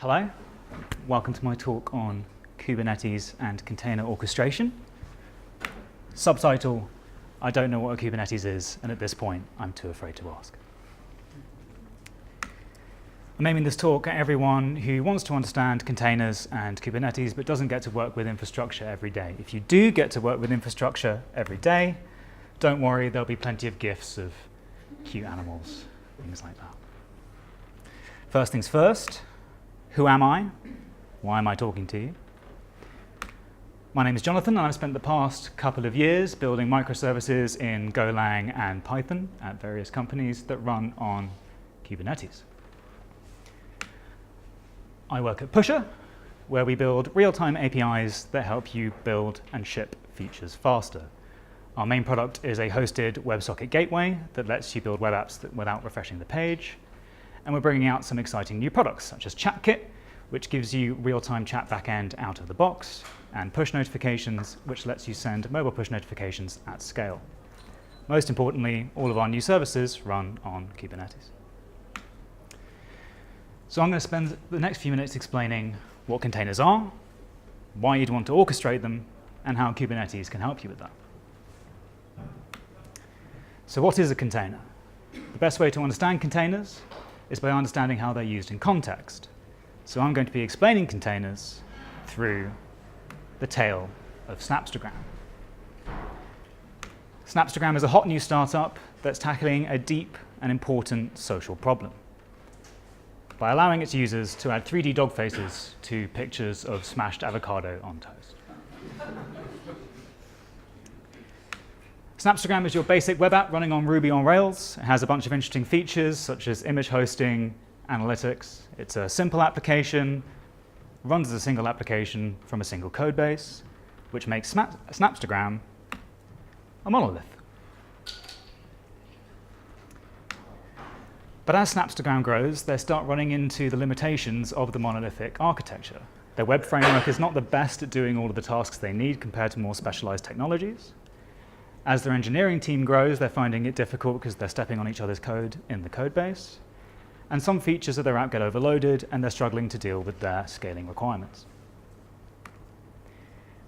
Hello, welcome to my talk on Kubernetes and container orchestration. Subtitle, I don't know what a Kubernetes is, and at this point, I'm too afraid to ask. I'm aiming this talk at everyone who wants to understand containers and Kubernetes, but doesn't get to work with infrastructure every day. If you do get to work with infrastructure every day, don't worry, there'll be plenty of GIFs of cute animals, things like that. First things first, who am I? Why am I talking to you? My name is Jonathan, and I've spent the past couple of years building microservices in Golang and Python at various companies that run on Kubernetes. I work at Pusher, where we build real-time APIs that help you build and ship features faster. Our main product is a hosted WebSocket gateway that lets you build web apps without refreshing the page. And we're bringing out some exciting new products, such as ChatKit, which gives you real-time chat backend out of the box, and push notifications, which lets you send mobile push notifications at scale. Most importantly, all of our new services run on Kubernetes. So I'm going to spend the next few minutes explaining what containers are, why you'd want to orchestrate them, and how Kubernetes can help you with that. So what is a container? The best way to understand containers is by understanding how they're used in context. So I'm going to be explaining containers through the tale of Snapstagram. Snapstagram is a hot new startup that's tackling a deep and important social problem by allowing its users to add 3D dog faces to pictures of smashed avocado on toast. Snapstagram is your basic web app running on Ruby on Rails. It has a bunch of interesting features, such as image hosting, analytics. It's a simple application, runs as a single application from a single code base, which makes Snapstagram a monolith. But as Snapstagram grows, they start running into the limitations of the monolithic architecture. Their web framework is not the best at doing all of the tasks they need compared to more specialized technologies. As their engineering team grows, they're finding it difficult because they're stepping on each other's code in the code base. And some features of their app get overloaded, and they're struggling to deal with their scaling requirements.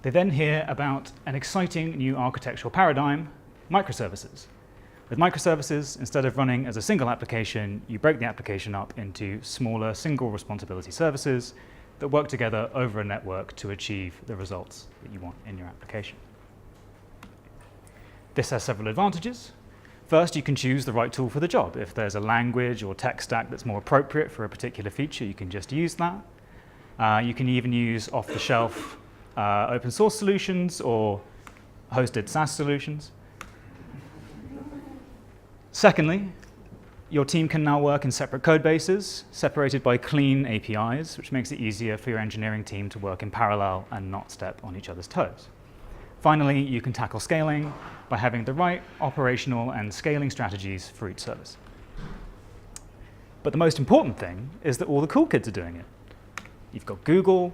They then hear about an exciting new architectural paradigm, microservices. With microservices, instead of running as a single application, you break the application up into smaller single responsibility services that work together over a network to achieve the results that you want in your application. This has several advantages. First, you can choose the right tool for the job. If there's a language or tech stack that's more appropriate for a particular feature, you can just use that. You can even use off-the-shelf open source solutions or hosted SaaS solutions. Secondly, your team can now work in separate code bases, separated by clean APIs, which makes it easier for your engineering team to work in parallel and not step on each other's toes. Finally, you can tackle scaling by having the right operational and scaling strategies for each service. But the most important thing is that all the cool kids are doing it. You've got Google,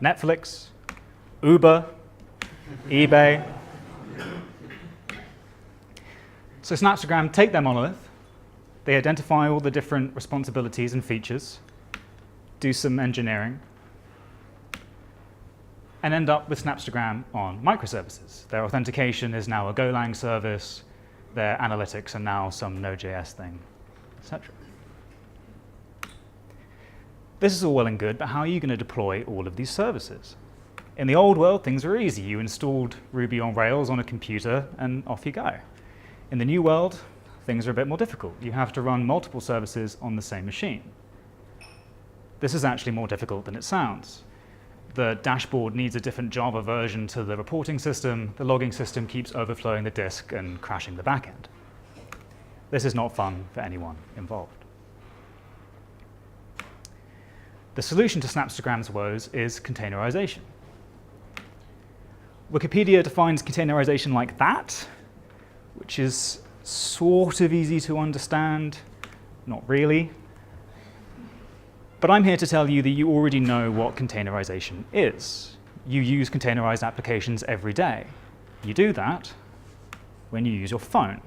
Netflix, Uber, eBay. So Snapstagram take their monolith, they identify all the different responsibilities and features, do some engineering, and end up with Snapstagram on microservices. Their authentication is now a Golang service, their analytics are now some Node.js thing, etc. This is all well and good, but how are you going to deploy all of these services? In the old world, things were easy. You installed Ruby on Rails on a computer, and off you go. In the new world, things are a bit more difficult. You have to run multiple services on the same machine. This is actually more difficult than it sounds. The dashboard needs a different Java version to the reporting system. The logging system keeps overflowing the disk and crashing the backend. This is not fun for anyone involved. The solution to Snapstagram's woes is containerization. Wikipedia defines containerization like that, which is sort of easy to understand, not really. But I'm here to tell you that you already know what containerization is. You use containerized applications every day. You do that when you use your phone.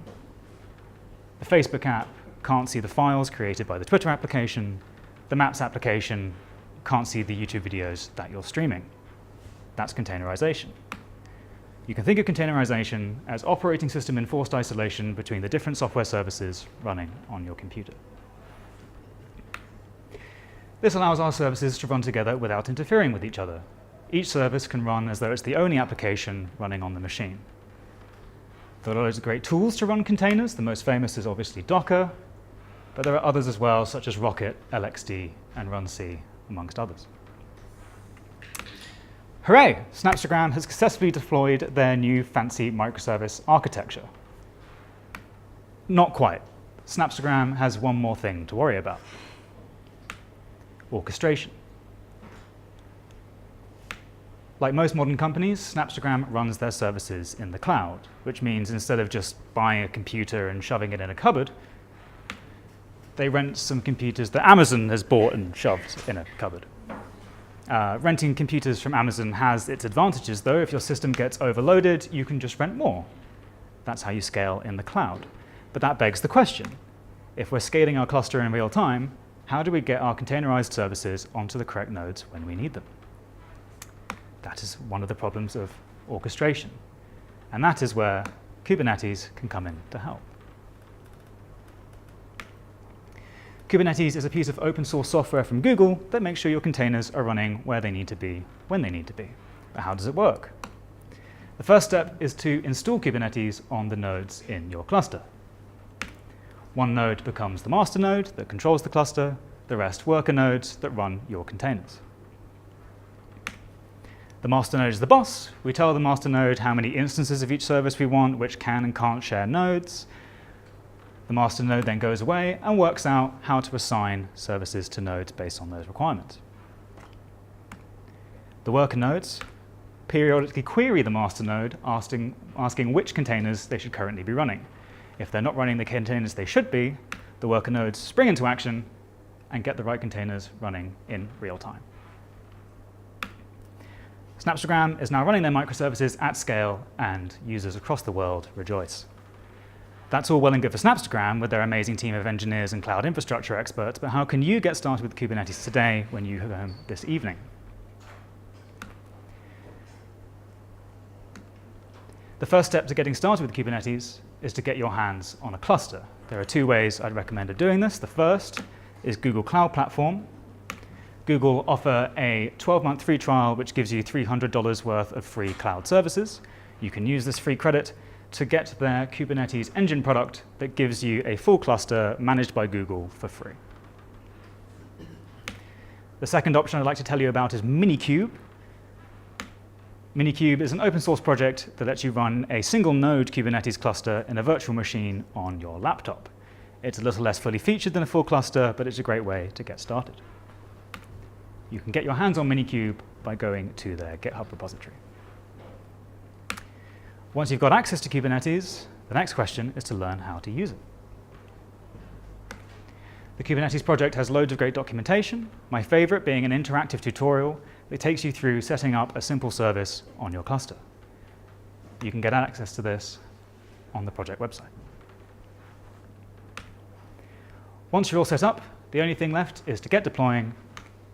The Facebook app can't see the files created by the Twitter application. the Maps application can't see the YouTube videos that you're streaming. That's containerization. You can think of containerization as operating system enforced isolation between the different software services running on your computer. This allows our services to run together without interfering with each other. Each service can run as though it's the only application running on the machine. There are loads of great tools to run containers. The most famous is obviously Docker, but there are others as well, such as Rocket, LXD, and runC, amongst others. Hooray! Snapstagram has successfully deployed their new fancy microservice architecture. Not quite. Snapstagram has one more thing to worry about: orchestration. Like most modern companies, Snapstagram runs their services in the cloud, which means instead of just buying a computer and shoving it in a cupboard, they rent some computers that Amazon has bought and shoved in a cupboard. Renting computers from Amazon has its advantages, though. If your system gets overloaded, you can just rent more. That's how you scale in the cloud. But that begs the question: if we're scaling our cluster in real time, how do we get our containerized services onto the correct nodes when we need them? That is one of the problems of orchestration. And that is where Kubernetes can come in to help. Kubernetes is a piece of open source software from Google that makes sure your containers are running where they need to be, when they need to be. But how does it work? The first step is to install Kubernetes on the nodes in your cluster. One node becomes the master node that controls the cluster, the rest worker nodes that run your containers. The master node is the boss. We tell the master node how many instances of each service we want, which can and can't share nodes. The master node then goes away and works out how to assign services to nodes based on those requirements. The worker nodes periodically query the master node, asking which containers they should currently be running. If they're not running the containers they should be, the worker nodes spring into action and get the right containers running in real time. Snapstagram is now running their microservices at scale, and users across the world rejoice. That's all well and good for Snapstagram with their amazing team of engineers and cloud infrastructure experts, but how can you get started with Kubernetes today when you go home this evening? The first step to getting started with Kubernetes is to get your hands on a cluster. There are two ways I'd recommend doing this. The first is Google Cloud Platform. Google offer a 12-month free trial which gives you $300 worth of free cloud services. You can use this free credit to get their Kubernetes engine product that gives you a full cluster managed by Google for free. The second option I'd like to tell you about is Minikube. Minikube is an open source project that lets you run a single node Kubernetes cluster in a virtual machine on your laptop. It's a little less fully featured than a full cluster, but it's a great way to get started. You can get your hands on Minikube by going to their GitHub repository. Once you've got access to Kubernetes, the next question is to learn how to use it. The Kubernetes project has loads of great documentation, my favorite being an interactive tutorial that takes you through setting up a simple service on your cluster. You can get access to this on the project website. Once you're all set up, the only thing left is to get deploying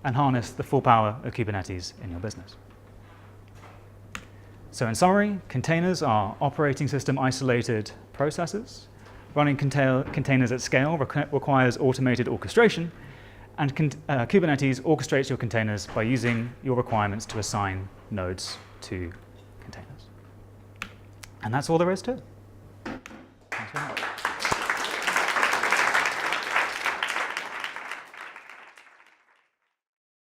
and harness the full power of Kubernetes in your business. So in summary, containers are operating system isolated processes. Running containers at scale requires automated orchestration, and Kubernetes orchestrates your containers by using your requirements to assign nodes to containers. And that's all there is to it.